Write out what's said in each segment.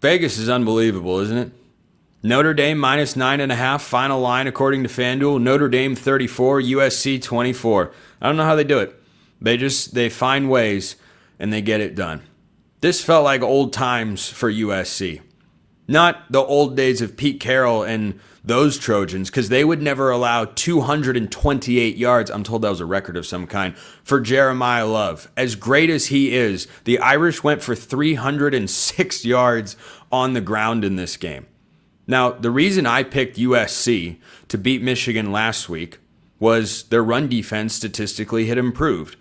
Vegas is unbelievable, isn't it? Notre Dame minus 9.5, final line according to FanDuel. Notre Dame 34, USC 24. I don't know how they do it. They find ways and they get it done. This felt like old times for USC. Not the old days of Pete Carroll and those Trojans, because they would never allow 228 yards, I'm told that was a record of some kind, for Jeremiah Love. As great as he is, the Irish went for 306 yards on the ground in this game. Now, the reason I picked USC to beat Michigan last week was their run defense statistically had improved.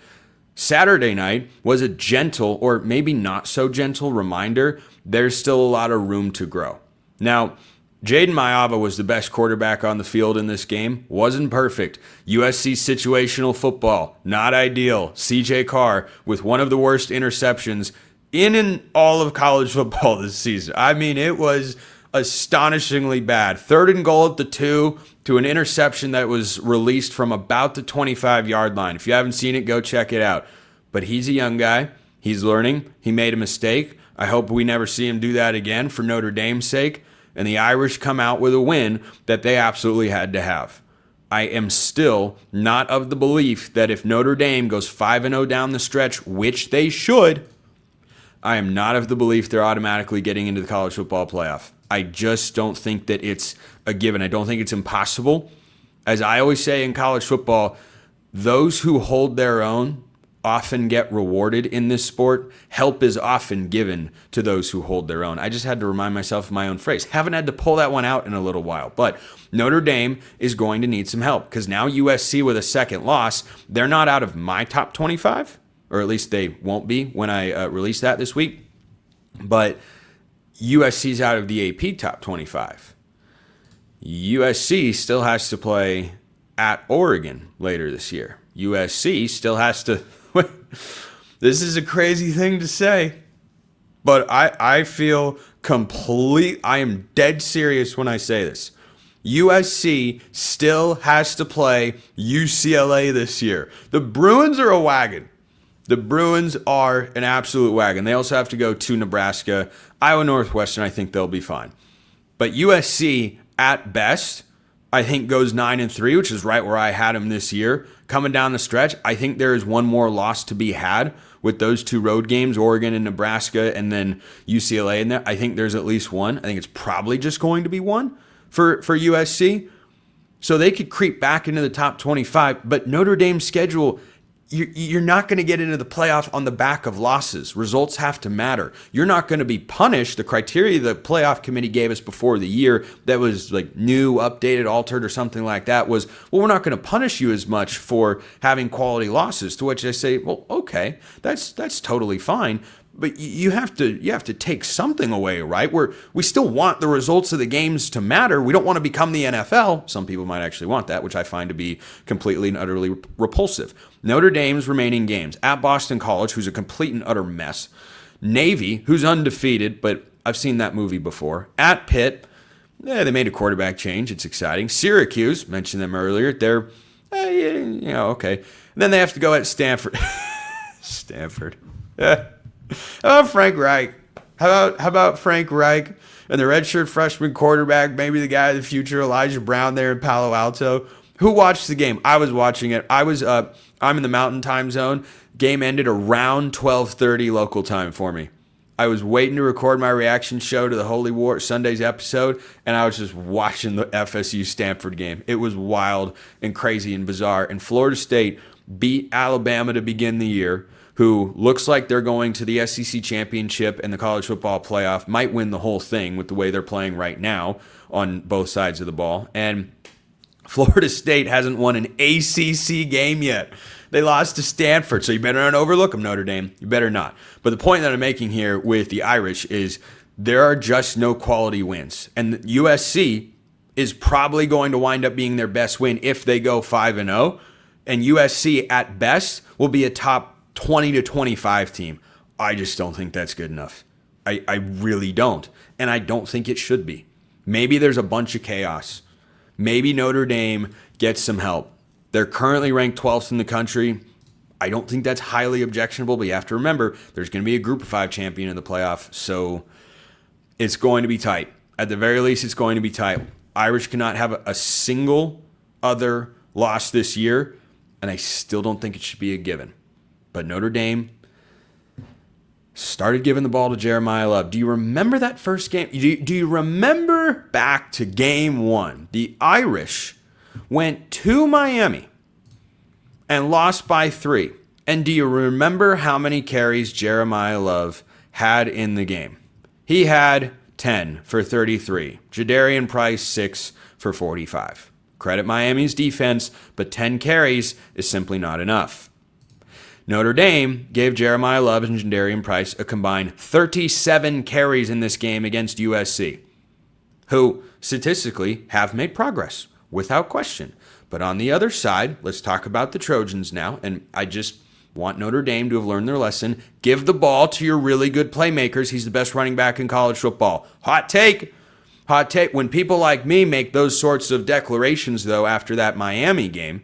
Saturday night was a gentle, or maybe not so gentle, reminder there's still a lot of room to grow. Now, Jaden Mayava was the best quarterback on the field in this game. Wasn't perfect. USC situational football, not ideal. CJ Carr with one of the worst interceptions in all of college football this season. I mean, it was astonishingly bad. 3rd and goal at the 2 to an interception that was released from about the 25-yard line. If you haven't seen it, go check it out. But he's a young guy. He's learning. He made a mistake. I hope we never see him do that again for Notre Dame's sake. And the Irish come out with a win that they absolutely had to have. I am still not of the belief that if Notre Dame goes 5-0 down the stretch, which they should, I am not of the belief they're automatically getting into the college football playoff. I just don't think that it's a given. I don't think it's impossible. As I always say in college football, those who hold their own often get rewarded in this sport. Help is often given to those who hold their own. I just had to remind myself of my own phrase. Haven't had to pull that one out in a little while. But Notre Dame is going to need some help because now USC with a second loss, they're not out of my top 25, or at least they won't be when I release that this week. But USC's out of the AP top 25. USC still has to play at Oregon later this year. USC still has to... This is a crazy thing to say, but I feel I am dead serious when I say this. USC still has to play UCLA this year. The Bruins are a wagon. The Bruins are an absolute wagon. They also have to go to Nebraska. Iowa Northwestern, I think they'll be fine. But USC, at best, I think goes 9-3, which is right where I had them this year. Coming down the stretch, I think there is one more loss to be had with those two road games, Oregon and Nebraska, and then UCLA in there. I think there's at least one. I think it's probably just going to be one for USC. So they could creep back into the top 25, but Notre Dame's schedule, you're not going to get into the playoff on the back of losses. Results have to matter. You're not going to be punished. The criteria the playoff committee gave us before the year that was like new, updated, altered, or something like that was, well, we're not going to punish you as much for having quality losses. To which I say, well, okay, that's totally fine. But you have to take something away, right? We still want the results of the games to matter. We don't want to become the NFL. Some people might actually want that, which I find to be completely and utterly repulsive. Notre Dame's remaining games at Boston College, who's a complete and utter mess. Navy, who's undefeated, but I've seen that movie before. At Pitt, they made a quarterback change. It's exciting. Syracuse, mentioned them earlier. They're, okay. And then they have to go at Stanford. Stanford. How about Frank Reich? How about Frank Reich and the redshirt freshman quarterback, maybe the guy of the future, Elijah Brown there in Palo Alto? Who watched the game? I was watching it. I'm in the Mountain Time Zone. Game ended around 12:30 local time for me. I was waiting to record my reaction show to the Holy War Sunday's episode, and I was just watching the FSU Stanford game. It was wild and crazy and bizarre. And Florida State beat Alabama to begin the year, who looks like they're going to the SEC championship and the college football playoff, might win the whole thing with the way they're playing right now on both sides of the ball. And Florida State hasn't won an ACC game yet. They lost to Stanford, so you better not overlook them, Notre Dame. You better not. But the point that I'm making here with the Irish is there are just no quality wins. And USC is probably going to wind up being their best win if they go 5-0. And USC, at best, will be a top 20 to 25 team. I just don't think that's good enough. I really don't. And I don't think it should be. Maybe there's a bunch of chaos. Maybe Notre Dame gets some help. They're currently ranked 12th in the country. I don't think that's highly objectionable, but you have to remember there's going to be a group of 5 champion in the playoff. So It's going to be tight. At the very least, it's going to be tight. Irish cannot have a single other loss this year, and I still don't think it should be a given. But Notre Dame started giving the ball to Jeremiah Love. Do you remember that first game? Do you remember back to game one? The Irish went to Miami and lost by 3. And do you remember how many carries Jeremiah Love had in the game? He had 10 for 33. Jadarian Price, 6 for 45. Credit Miami's defense, but 10 carries is simply not enough. Notre Dame gave Jeremiah Love and Jadarian Price a combined 37 carries in this game against USC, who statistically have made progress, without question. But on the other side, let's talk about the Trojans now, and I just want Notre Dame to have learned their lesson. Give the ball to your really good playmakers. He's the best running back in college football. Hot take. Hot take. When people like me make those sorts of declarations, though, after that Miami game,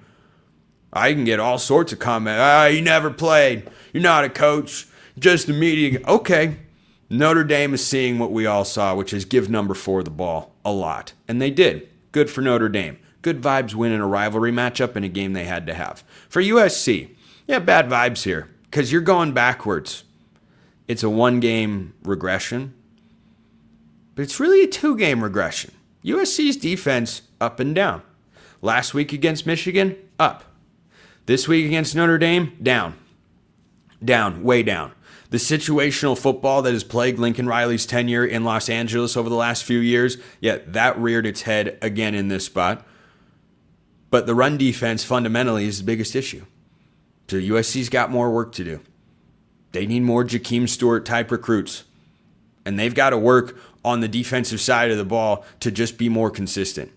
I can get all sorts of comments. You never played. You're not a coach. Just a media. Okay. Notre Dame is seeing what we all saw, which is give number 4 the ball a lot. And they did. Good for Notre Dame. Good vibes win in a rivalry matchup in a game they had to have. For USC, yeah, bad vibes here because you're going backwards. It's a 1-game regression, but it's really a 2-game regression. USC's defense up and down. Last week against Michigan, up. This week against Notre Dame, down. Down, way down. The situational football that has plagued Lincoln Riley's tenure in Los Angeles over the last few years, yeah, that reared its head again in this spot. But the run defense fundamentally is the biggest issue. So USC's got more work to do. They need more Jakeem Stewart-type recruits. And they've got to work on the defensive side of the ball to just be more consistent.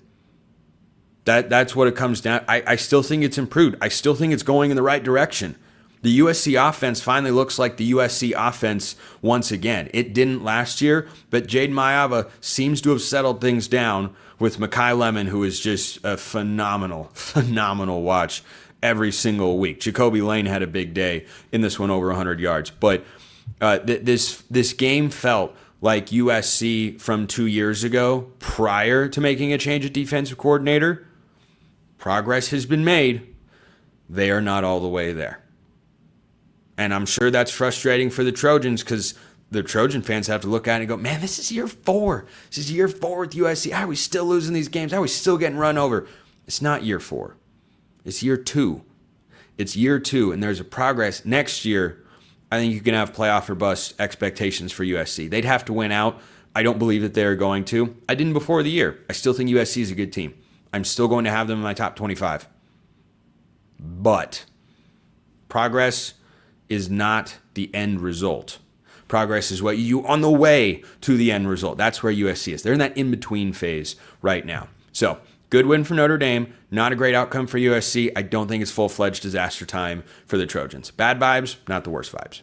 That's what it comes down. I still think it's improved. I still think it's going in the right direction. The USC offense finally looks like the USC offense once again. It didn't last year, but Jaden Mayava seems to have settled things down with Mekhi Lemon, who is just a phenomenal watch every single week. Jacoby Lane had a big day in this one, over 100 yards. But this game felt like USC from 2 years ago, prior to making a change at defensive coordinator. Progress has been made. They are not all the way there. And I'm sure that's frustrating for the Trojans because the Trojan fans have to look at it and go, man, this is year 4. This is year 4 with USC. How are we still losing these games? How are we still getting run over? It's not year 4. It's year 2. It's year 2, and there's a progress. Next year, I think you can have playoff or bust expectations for USC. They'd have to win out. I don't believe that they're going to. I didn't before the year. I still think USC is a good team. I'm still going to have them in my top 25. But progress is not the end result. Progress is what you on the way to the end result. That's where USC is. They're in that in-between phase right now. So, good win for Notre Dame. Not a great outcome for USC. I don't think it's full-fledged disaster time for the Trojans. Bad vibes, not the worst vibes.